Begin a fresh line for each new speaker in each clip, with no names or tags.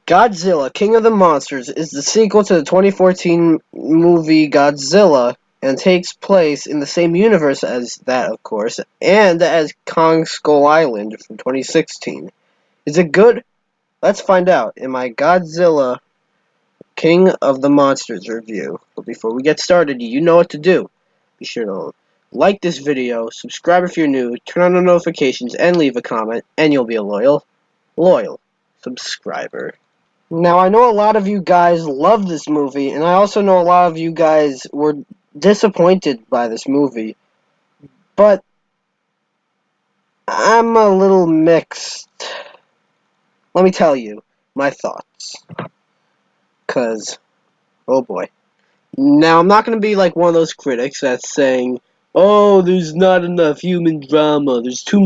Godzilla, King of the Monsters is the sequel to the 2014 movie Godzilla and takes place in the same universe as that, of course, and as Kong Skull Island from 2016. Is it good? Let's find out in my Godzilla King of the Monsters review. But before we get started, you know what to do. Be sure to like this video, subscribe if you're new, turn on the notifications, and leave a comment, and you'll be a loyal subscriber. Now, I know a lot of you guys love this movie, and I also know a lot of you guys were disappointed by this movie, but I'm a little mixed. Let me tell you my thoughts, because, oh boy. Now, I'm not going to be like one of those critics that's saying, oh, there's not enough human drama, there's too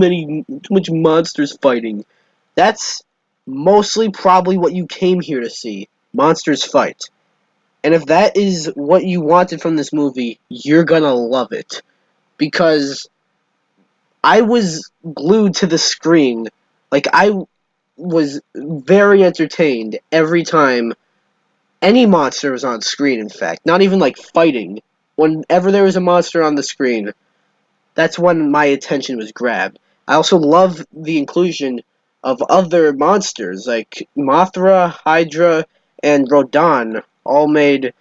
much monsters fighting. That's mostly probably what you came here to see, monsters fight. And if that is what you wanted from this movie, you're gonna love it. Because I was glued to the screen. Like, I was very entertained every time any monster was on screen, in fact. Not even, like, fighting. Whenever there was a monster on the screen, that's when my attention was grabbed. I also love the inclusion of other monsters, like Mothra, Hydra, and Rodan, all made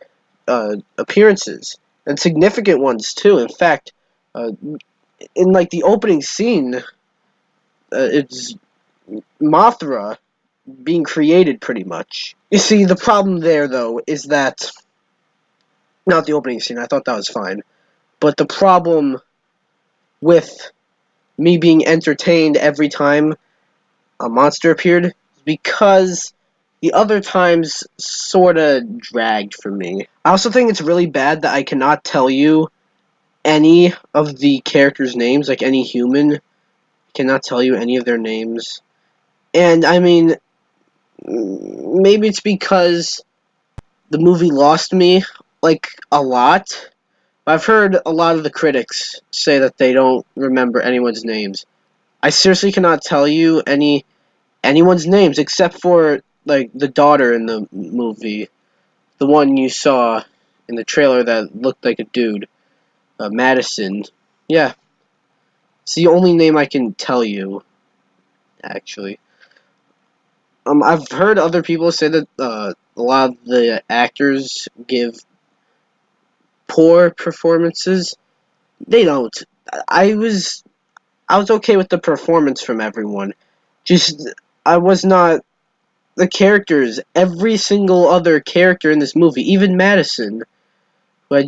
appearances, and significant ones too. In fact, in like the opening scene, it's Mothra being created pretty much. You see, the problem there though is that not the opening scene. I thought that was fine, but the problem with me being entertained every time a monster appeared is because the other times sorta dragged for me. I also think it's really bad that I cannot tell you any of the characters' names, like any human. I cannot tell you any of their names. And, I mean, maybe it's because the movie lost me, like, a lot. I've heard a lot of the critics say that they don't remember anyone's names. I seriously cannot tell you anyone's names except for, like, the daughter in the movie. The one you saw in the trailer that looked like a dude. Madison. Yeah. It's the only name I can tell you, actually. I've heard other people say that a lot of the actors give poor performances. They don't. I was okay with the performance from everyone. Just, I was not. The characters, every single other character in this movie, even Madison, who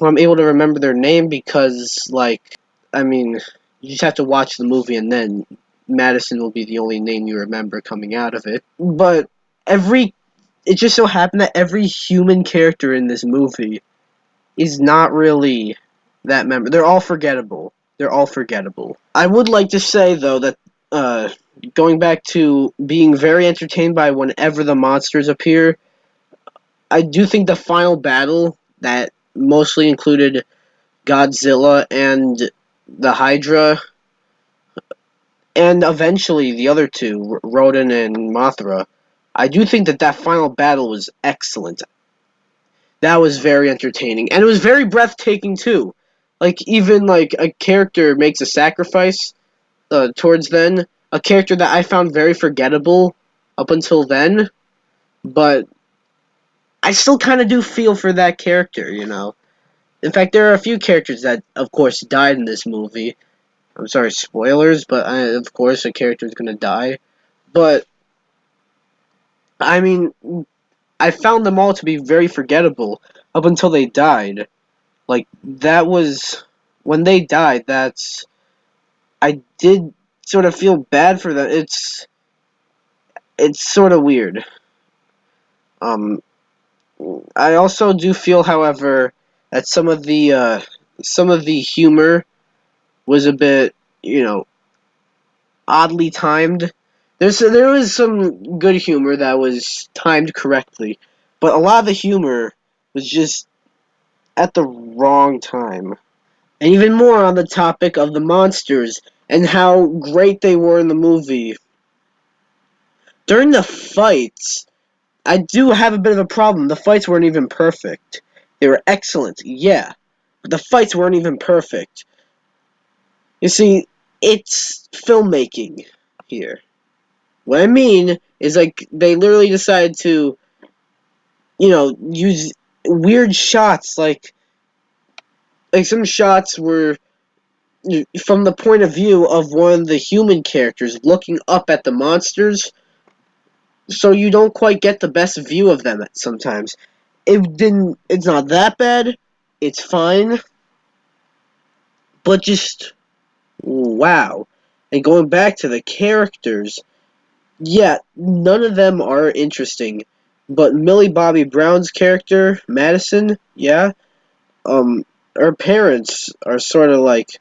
I'm able to remember their name because, like, I mean, you just have to watch the movie and then Madison will be the only name you remember coming out of it. But it just so happened that every human character in this movie is not really that memorable. They're all forgettable. I would like to say, though, that, going back to being very entertained by whenever the monsters appear, I do think the final battle that mostly included Godzilla and the Hydra, and eventually the other two, Rodan and Mothra, I do think that final battle was excellent. That was very entertaining, and it was very breathtaking too. Like, even like a character makes a sacrifice towards then, a character that I found very forgettable up until then, but I still kind of do feel for that character, you know. In fact, there are a few characters that, of course, died in this movie. I'm sorry, spoilers, but of course a character is going to die. But, I mean, I found them all to be very forgettable up until they died. Like, that was... When they died, I did sort of feel bad for them. It's sort of weird. I also do feel, however, that some of the humor was a bit, you know, oddly timed. There was some good humor that was timed correctly, but a lot of the humor was just at the wrong time. And even more on the topic of the monsters and how great they were in the movie. During the fights, I do have a bit of a problem. The fights weren't even perfect. They were excellent, yeah, but the fights weren't even perfect. You see, it's filmmaking here. What I mean is, like, they literally decided to, use weird shots, like some shots were from the point of view of one of the human characters looking up at the monsters, so you don't quite get the best view of them sometimes. It's not that bad, it's fine, but just, wow. And going back to the characters, yeah, none of them are interesting, but Millie Bobby Brown's character, Madison, yeah, her parents are sort of like,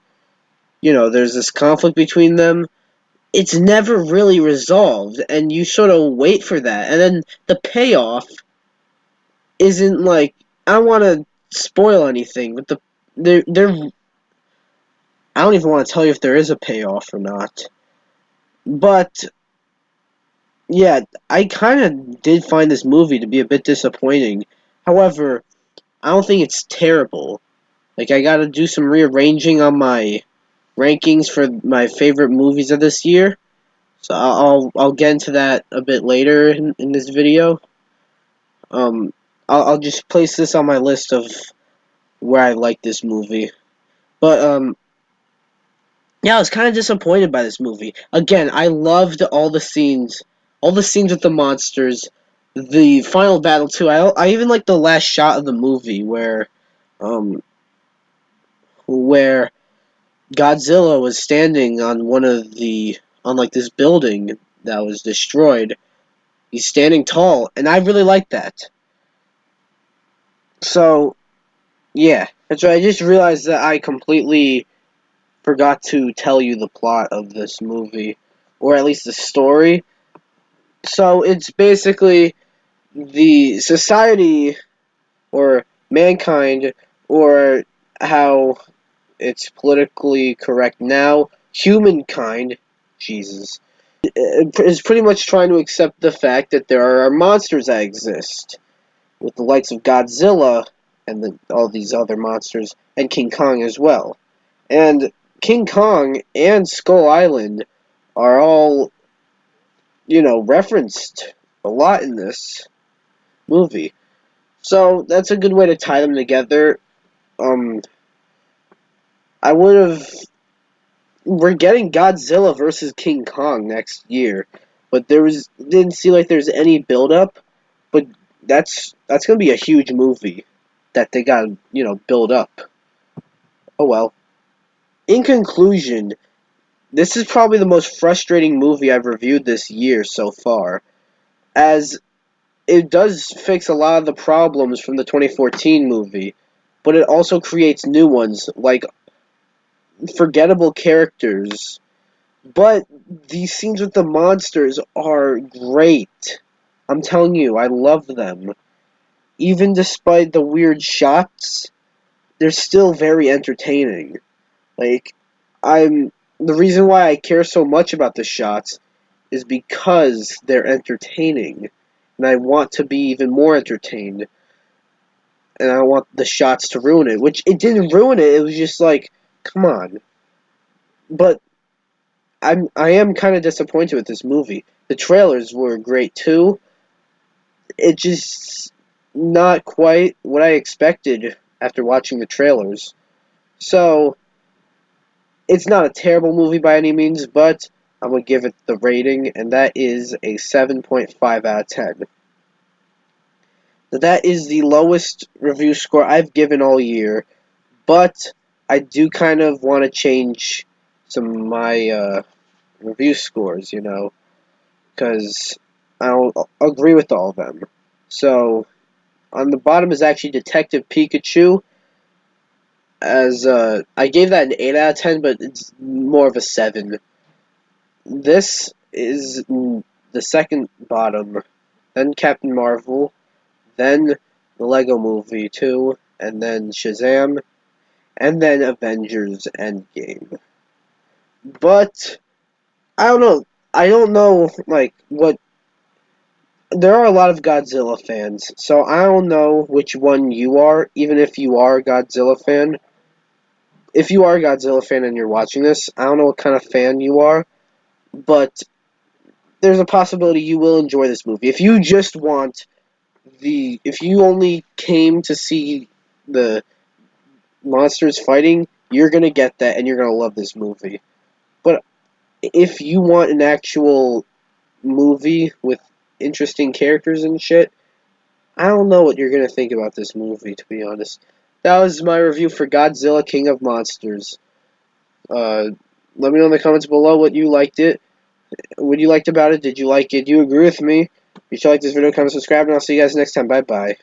there's this conflict between them. It's never really resolved, and you sort of wait for that, and then the payoff isn't like, I don't want to spoil anything, but they're I don't even want to tell you if there is a payoff or not. But yeah, I kind of did find this movie to be a bit disappointing. However, I don't think it's terrible. Like, I got to do some rearranging on my rankings for my favorite movies of this year. So I'll get into that a bit later in this video. Um, I'll just place this on my list of where I like this movie. But yeah, I was kind of disappointed by this movie. Again, I loved all the scenes with the monsters, the final battle too. I even like the last shot of the movie um, where Godzilla was standing on on like this building that was destroyed. He's standing tall, and I really like that. So yeah, that's right. I just realized that I completely forgot to tell you the plot of this movie, or at least the story. So it's basically the society, or mankind, or how it's politically correct now, humankind, Jesus, is pretty much trying to accept the fact that there are monsters that exist, with the likes of Godzilla and all these other monsters, and King Kong as well. And King Kong and Skull Island are all, referenced a lot in this movie. So that's a good way to tie them together. Um, I would have. We're getting Godzilla versus King Kong next year, but didn't seem like there's any build up. But that's gonna be a huge movie that they got build up. Oh well. In conclusion, this is probably the most frustrating movie I've reviewed this year so far, as it does fix a lot of the problems from the 2014 movie, but it also creates new ones, like forgettable characters. But these scenes with the monsters are great. I'm telling you, I love them. Even despite the weird shots, they're still very entertaining. Like, the reason why I care so much about the shots is because they're entertaining. And I want to be even more entertained. And I want the shots to ruin it. Which, it didn't ruin it, it was just like, come on. But I am kind of disappointed with this movie. The trailers were great too. It just not quite what I expected after watching the trailers. So, it's not a terrible movie by any means, but I'm going to give it the rating, and that is a 7.5 out of 10. Now, that is the lowest review score I've given all year, but I do kind of want to change some of my review scores, because I don't agree with all of them. So, on the bottom is actually Detective Pikachu, as I gave that an 8 out of 10, but it's more of a 7. This is the second bottom, then Captain Marvel, then the Lego Movie 2, and then Shazam, and then Avengers Endgame. But I don't know. I don't know, like, what there are a lot of Godzilla fans, so I don't know which one you are, even if you are a Godzilla fan. If you are a Godzilla fan and you're watching this, I don't know what kind of fan you are, but there's a possibility you will enjoy this movie. If you just want if you only came to see the monsters fighting, you're gonna get that and you're gonna love this movie. But if you want an actual movie with interesting characters and shit, I don't know what you're gonna think about this movie, to be honest. That was my review for Godzilla King of Monsters. Uh, Let me know in the comments below what you liked about it. Did you like it? Do you agree with me? If you like this video, comment, subscribe, and I'll see you guys next time. Bye bye.